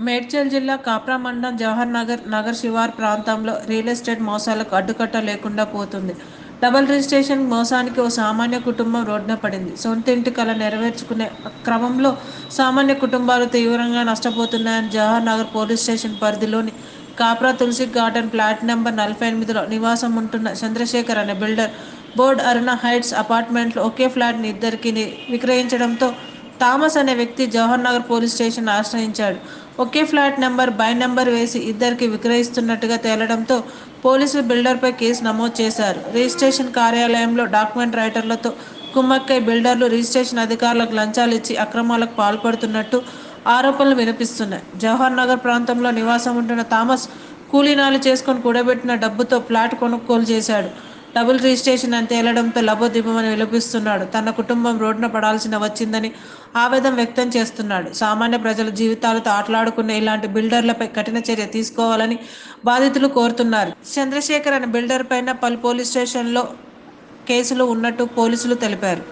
మేడ్చల్ జిల్లా కాప్రా మండలం జవహర్ నగర్ శివార్ ప్రాంతంలో రియల్ ఎస్టేట్ మోసాలకు అడ్డుకట్ట లేకుండా పోతుంది. డబుల్ రిజిస్ట్రేషన్ మోసానికి ఓ సామాన్య కుటుంబం రోడ్డున పడింది. సొంత ఇంటి కల నెరవేర్చుకునే క్రమంలో సామాన్య కుటుంబాలు తీవ్రంగా నష్టపోతున్నాయని జవహర్ నగర్ పోలీస్ స్టేషన్ పరిధిలోని కాప్రా తులసి గార్డెన్ ఫ్లాట్ నెంబర్ 48లో నివాసం ఉంటున్న చంద్రశేఖర్ అనే బిల్డర్ బోర్డ్ అరుణ హైట్స్ అపార్ట్మెంట్లో ఒకే ఫ్లాట్ని ఇద్దరికి విక్రయించడంతో థామస్ అనే వ్యక్తి జవహర్ నగర్ పోలీస్ స్టేషన్ ఆశ్రయించాడు. ఒకే ఫ్లాట్ నెంబర్ బై నెంబర్ వేసి ఇద్దరికి విక్రయిస్తున్నట్టుగా తేలడంతో పోలీసులు బిల్డర్పై కేసు నమోదు చేశారు. రిజిస్ట్రేషన్ కార్యాలయంలో డాక్యుమెంట్ రైటర్లతో కుమ్మక్కై బిల్డర్లు రిజిస్ట్రేషన్ అధికారులకు లంచాలు ఇచ్చి అక్రమాలకు పాల్పడుతున్నట్టు ఆరోపణలు వినిపిస్తున్నాయి. జవహర్ నగర్ ప్రాంతంలో నివాసం ఉంటున్న థామస్ కూలీనాలు చేసుకుని కూడబెట్టిన డబ్బుతో ఫ్లాట్ కొనుగోలు చేశాడు. డబుల్ రిజిస్ట్రేషన్ అని తేలడంతో లబోదిబోమని విలపిస్తున్నాడు. తన కుటుంబం రోడ్డున పడాల్సిన వచ్చిందని ఆవేదన వ్యక్తం చేస్తున్నాడు. సామాన్య ప్రజల జీవితాలతో ఆటలాడుకునే ఇలాంటి బిల్డర్లపై కఠిన చర్య తీసుకోవాలని బాధితులు కోరుతున్నారు. చంద్రశేఖర్ అనే బిల్డర్ పైన పలు పోలీస్ స్టేషన్లో కేసులు ఉన్నట్టు పోలీసులు తెలిపారు.